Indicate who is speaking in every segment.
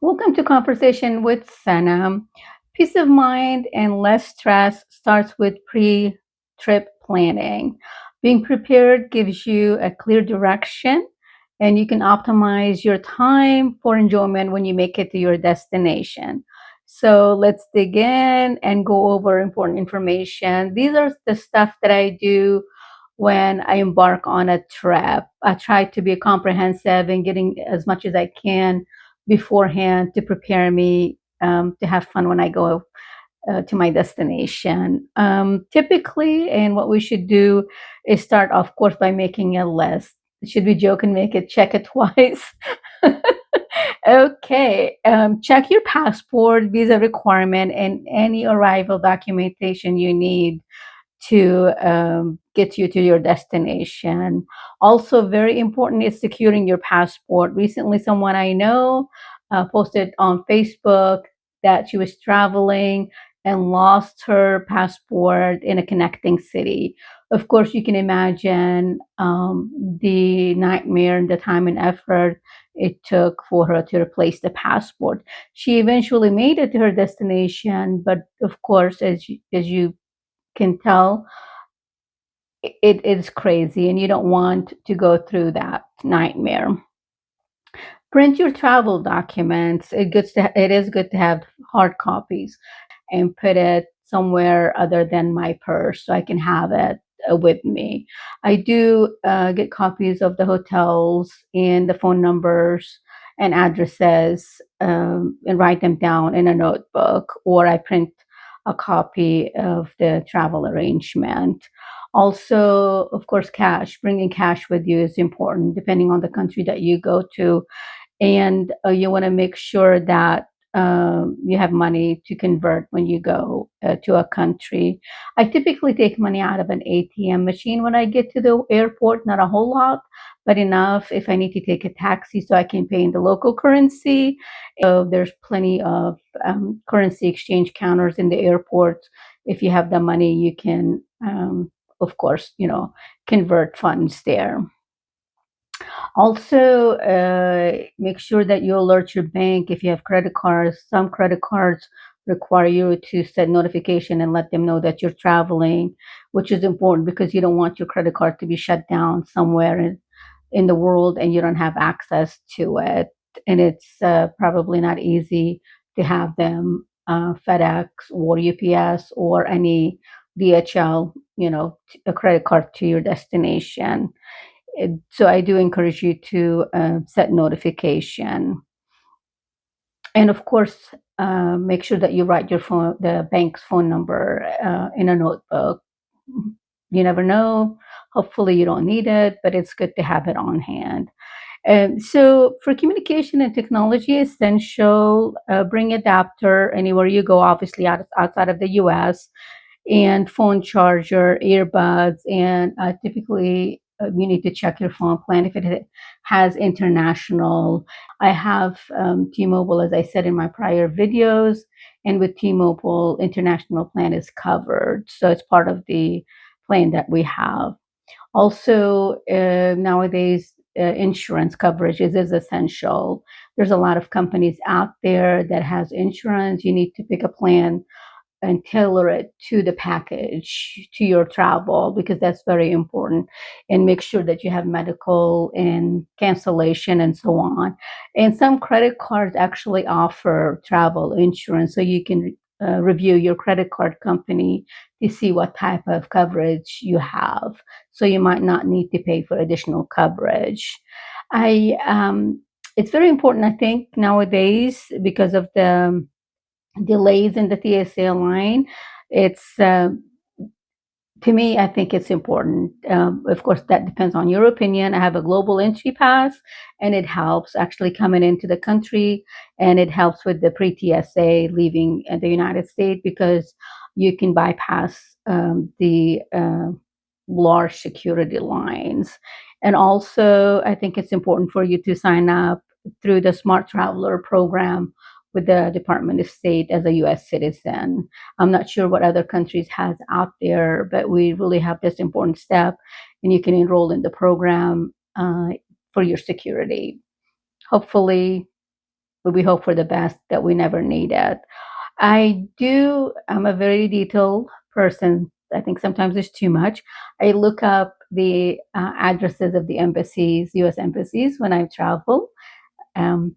Speaker 1: Welcome to Conversation with Sana. Peace of mind and less stress starts with pre trip planning. Being prepared gives you a clear direction and you can optimize your time for enjoyment when you make it to your destination. So let's dig in and go over important information. These are the stuff that I do when I embark on a trip. I try to be comprehensive and getting as much as I can beforehand to prepare me to have fun when I go to my destination. Typically, and what we should do is start, of course, by making a list. Should we joke and make it check it twice? Okay. Check your passport, visa requirement, and any arrival documentation you need to get you to your destination. Also, very important is securing your passport. Recently, someone I know posted on Facebook that she was traveling and lost her passport in a connecting city. Of course, you can imagine the nightmare and the time and effort it took for her to replace the passport. She eventually made it to her destination, but of course, as you can tell, it is crazy and you don't want to go through that nightmare. Print your travel documents. It is good to have hard copies and put it somewhere other than my purse so I can have it with me. I do get copies of the hotels and the phone numbers and addresses, and write them down in a notebook, or I print a copy of the travel arrangement. Also, of course, cash. Bringing cash with you is important depending on the country that you go to, and you want to make sure that you have money to convert when you go to a country. I typically take money out of an ATM machine when I get to the airport, not a whole lot, but enough if I need to take a taxi so I can pay in the local currency. There's plenty of currency exchange counters in the airport. If you have the money, you can, of course, convert funds there. Also, make sure that you alert your bank if you have credit cards. Some credit cards require you to set notification and let them know that you're traveling, which is important because you don't want your credit card to be shut down somewhere in the world and you don't have access to it. And it's probably not easy to have them FedEx or UPS or any DHL, a credit card to your destination. So I do encourage you to set notification, and of course, make sure that you write the bank's phone number in a notebook. You never know. Hopefully, you don't need it, but it's good to have it on hand. So, for communication and technology essential, bring adapter anywhere you go. Obviously, outside of the U.S., and phone charger, earbuds, and typically you need to check your phone plan if it has international. I have T-Mobile, as I said in my prior videos, and with T-Mobile, international plan is covered, so it's part of the plan that we have. Also, nowadays, insurance coverage is essential. There's a lot of companies out there that has insurance. You need to pick a plan and tailor it to the package, to your travel, because that's very important. And make sure that you have medical and cancellation and so on. And some credit cards actually offer travel insurance, so you can review your credit card company to see what type of coverage you have. So you might not need to pay for additional coverage. I It's very important, I think, nowadays because of the delays in the TSA line. It's To me, I think it's important. Of course, that depends on your opinion. I have a global entry pass, and it helps actually coming into the country, and it helps with the pre-TSA leaving the United States because you can bypass the large security lines. And also, I think it's important for you to sign up through the Smart Traveler program with the Department of State as a U.S. citizen. I'm not sure what other countries has out there, but we really have this important step, and you can enroll in the program for your security. Hopefully, but we hope for the best that we never need it. I'm a very detailed person. I think sometimes it's too much. I look up the addresses of the embassies, US embassies, when I travel, um,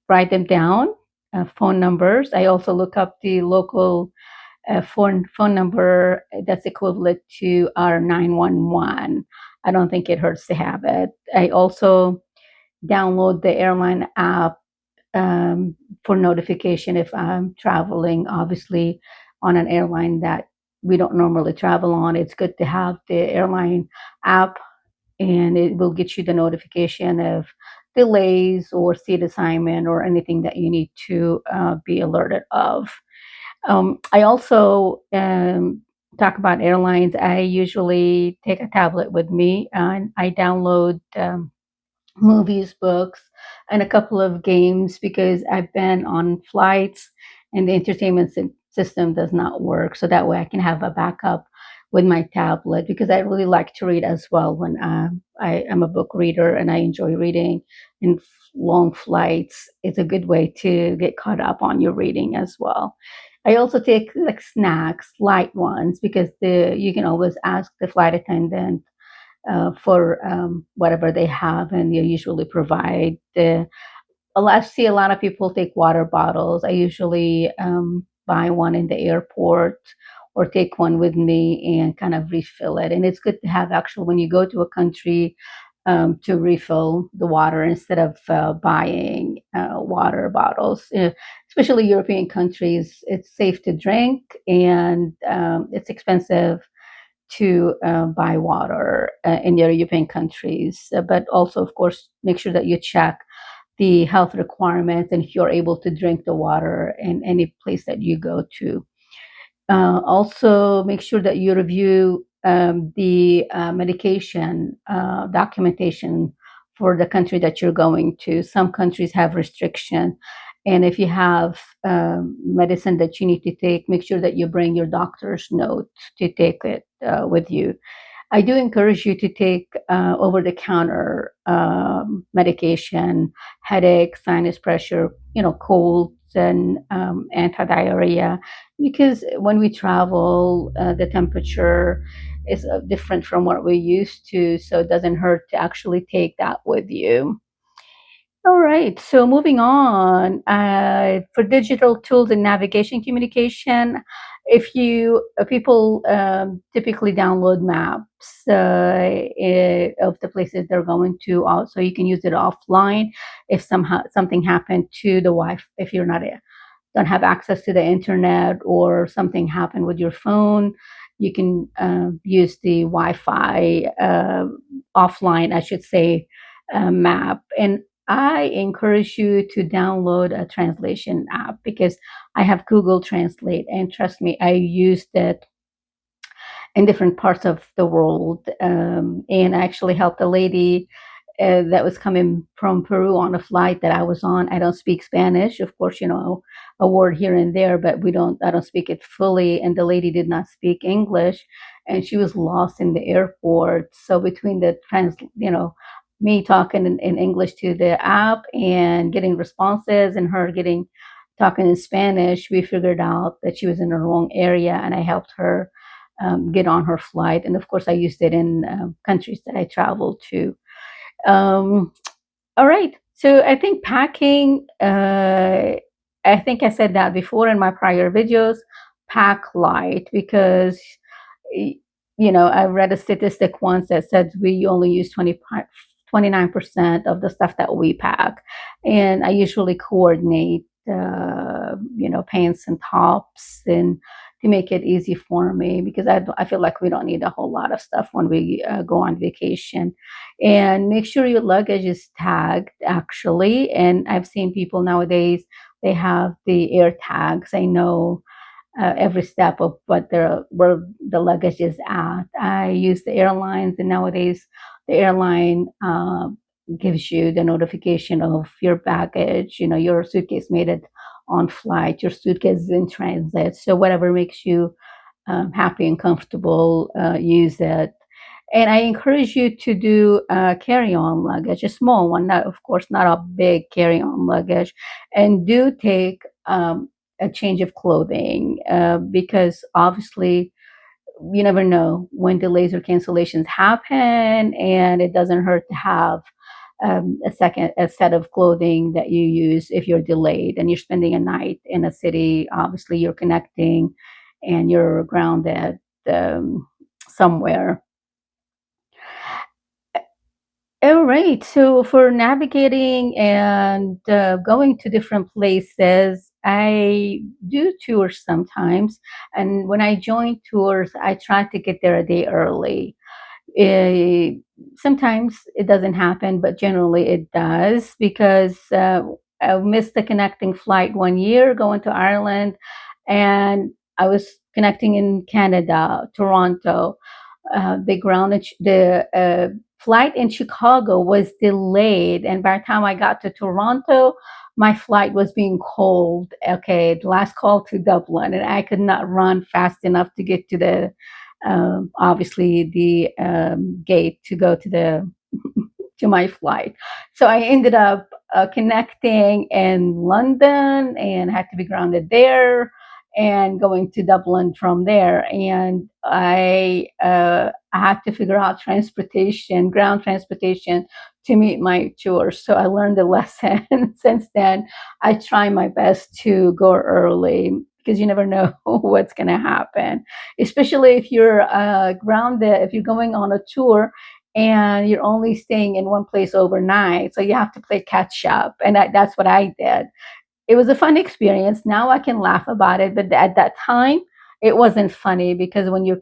Speaker 1: write them down, phone numbers. I also look up the local phone number that's equivalent to our 911. I don't think it hurts to have it. I also download the airline app um, for notification if I'm traveling, obviously, on an airline that we don't normally travel on. It's good to have the airline app, and it will get you the notification of delays or seat assignment or anything that you need to be alerted of. I also talk about airlines. I usually take a tablet with me and I download movies, books, and a couple of games because I've been on flights and the entertainment system does not work. So that way I can have a backup with my tablet because I really like to read as well when I am a book reader and I enjoy reading in long flights. It's a good way to get caught up on your reading as well. I also take like snacks, light ones, because the you can always ask the flight attendant for whatever they have, and they usually provide. I see a lot of people take water bottles. I usually buy one in the airport or take one with me and kind of refill it. And it's good to have actually when you go to a country to refill the water instead of buying water bottles. Especially European countries, it's safe to drink and it's expensive to buy water in the European countries. But also, of course, make sure that you check the health requirements and if you're able to drink the water in any place that you go to. Also, make sure that you review the medication documentation for the country that you're going to. Some countries have restriction, and if you have medicine that you need to take, make sure that you bring your doctor's note to take it with you. I do encourage you to take over-the-counter medication, headache, sinus pressure, colds and anti-diarrhea, because when we travel, the temperature is different from what we're used to, so it doesn't hurt to actually take that with you. All right, so moving on, for digital tools and navigation communication, if you people typically download maps of the places they're going to, also you can use it offline if somehow something happened to the Wi-Fi, if you're not don't have access to the internet or something happened with your phone, you can use the Wi-Fi offline, I should say, map. And I encourage you to download a translation app because I have Google Translate, and trust me, I used it in different parts of the world. And I actually helped a lady that was coming from Peru on a flight that I was on. I don't speak Spanish, of course, a word here and there, but I don't speak it fully. And the lady did not speak English and she was lost in the airport. So between me talking in English to the app and getting responses and her talking in Spanish, we figured out that she was in the wrong area and I helped her get on her flight. And of course, I used it in countries that I traveled to. Um, all right. So I think packing, I think I said that before in my prior videos, pack light because, I read a statistic once that said we only use 29% of the stuff that we pack. And I usually coordinate, pants and tops and to make it easy for me because I feel like we don't need a whole lot of stuff when we go on vacation. And make sure your luggage is tagged actually. And I've seen people nowadays, they have the air tags. I know every step of where the luggage is at. I use the airlines, and nowadays the airline gives you the notification of your baggage. Your suitcase made it on flight, your suitcase is in transit. So whatever makes you happy and comfortable, use it. And I encourage you to do carry-on luggage, a small one, not of course not a big carry-on luggage, and do take a change of clothing because obviously you never know when delays or cancellations happen, and it doesn't hurt to have a set of clothing that you use if you're delayed and you're spending a night in a city. Obviously, you're connecting and you're grounded somewhere. All right. So for navigating and going to different places, I do tours sometimes. And when I join tours, I try to get there a day early. Eh, Sometimes it doesn't happen, but generally it does because I missed the connecting flight one year going to Ireland, and I was connecting in Canada, Toronto. The ground the flight in Chicago was delayed, and by the time I got to Toronto, my flight was being called. Okay, the last call to Dublin, and I could not run fast enough to get to the obviously the gate to go to the to my flight. So I ended up connecting in London and had to be grounded there and going to Dublin from there. And I had to figure out transportation, ground transportation to meet my tour. So I learned a lesson. Since then, I try my best to go early because you never know what's going to happen, especially if you're grounded, if you're going on a tour and you're only staying in one place overnight. So you have to play catch up. And that's what I did. It was a fun experience. Now I can laugh about it. But at that time, it wasn't funny because when you're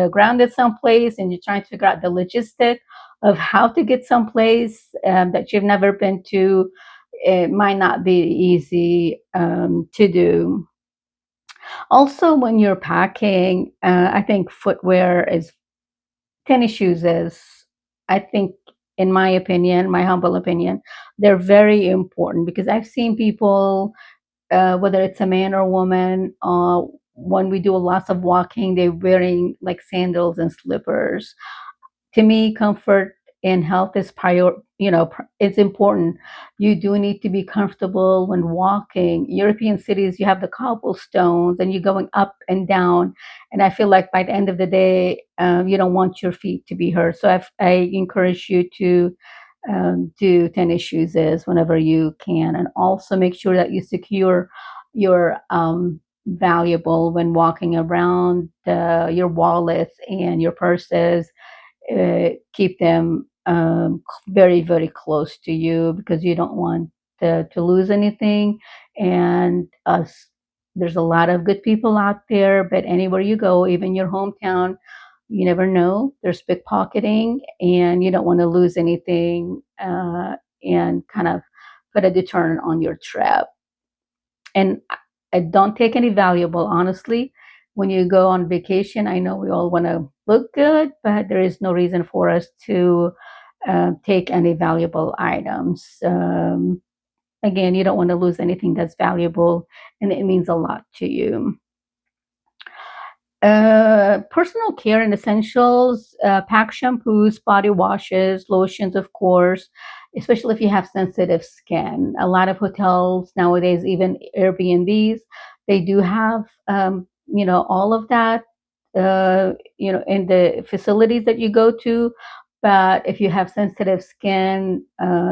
Speaker 1: grounded someplace and you're trying to figure out the logistic of how to get someplace that you've never been to, it might not be easy to do. Also, when you're packing, I think footwear is tennis shoes is, I think, in my opinion, my humble opinion, they're very important because I've seen people, whether it's a man or woman, when we do lots of walking, they're wearing like sandals and slippers. To me, comfort and health is it's important. You do need to be comfortable when walking. European cities, you have the cobblestones and you're going up and down, and I feel like by the end of the day, you don't want your feet to be hurt. So I encourage you to do tennis shoes whenever you can, and also make sure that you secure your valuable when walking around, your wallets and your purses. Keep them very, very close to you because you don't want to lose anything. And there's a lot of good people out there, but anywhere you go, even your hometown, you never know. There's pickpocketing, and you don't want to lose anything and kind of put a deterrent on your trip. And I don't take any valuable, honestly. When you go on vacation, I know we all want to look good, but there is no reason for us to take any valuable items. Again, you don't want to lose anything that's valuable and it means a lot to you. Personal care and essentials, pack shampoos, body washes, lotions, of course, especially if you have sensitive skin. A lot of hotels nowadays, even Airbnbs, they do have, all of that, in the facilities that you go to. But if you have sensitive skin,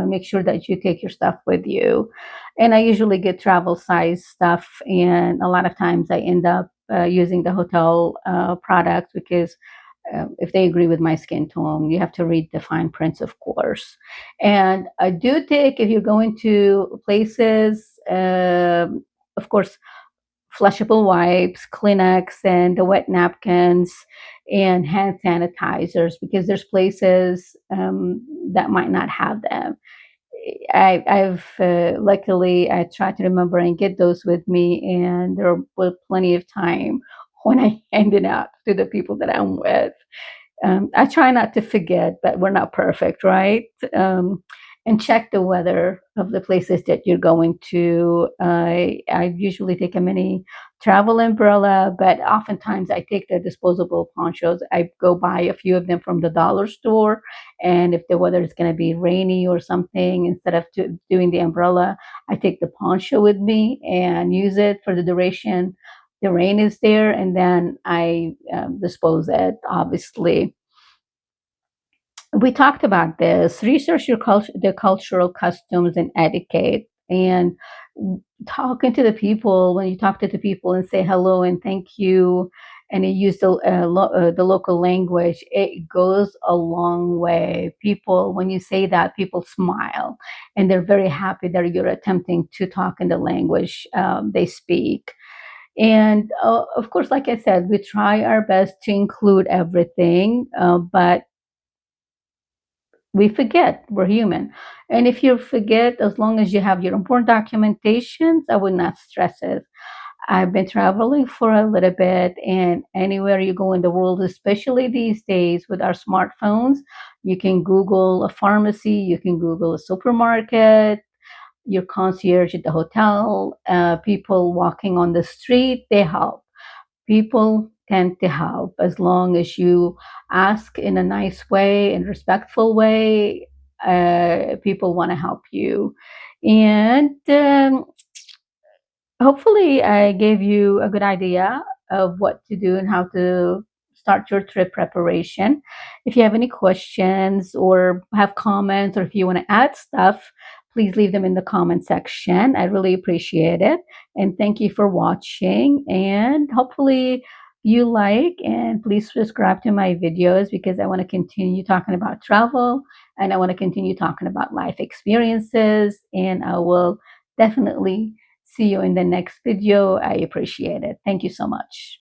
Speaker 1: make sure that you take your stuff with you. And I usually get travel size stuff, and a lot of times I end up using the hotel products because if they agree with my skin tone, you have to read the fine prints, of course. And I do take, if you're going to places, of course, flushable wipes, Kleenex, and the wet napkins, and hand sanitizers because there's places that might not have them. I've luckily I try to remember and get those with me, and there was plenty of time when I handed out to the people that I'm with. I try not to forget, but we're not perfect, right? Um, and check the weather of the places that you're going to. I usually take a mini travel umbrella, but oftentimes I take the disposable ponchos. I go buy a few of them from the dollar store, and if the weather is going to be rainy or something, instead of doing the umbrella, I take the poncho with me and use it for the duration the rain is there, and then I dispose it, obviously. We talked about this. Research your culture, the cultural customs and etiquette, and talking to the people. When you talk to the people and say hello and thank you, and you use the local language, it goes a long way. People, when you say that, people smile, and they're very happy that you're attempting to talk in the language they speak. And of course, like I said, we try our best to include everything, but we forget. We're human. And if you forget, as long as you have your important documentations, I would not stress it. I've been traveling for a little bit, and anywhere you go in the world, especially these days with our smartphones, you can Google a pharmacy, you can Google a supermarket, your concierge at the hotel, people walking on the street, they help. People tend to help as long as you ask in a nice way and respectful way. People want to help you, and hopefully I gave you a good idea of what to do and how to start your trip preparation. If you have any questions or have comments, or if you want to add stuff, please leave them in the comment section. I really appreciate it. And thank you for watching. And hopefully you like, and please subscribe to my videos, because I want to continue talking about travel, and I want to continue talking about life experiences. And I will definitely see you in the next video. I appreciate it. Thank you so much.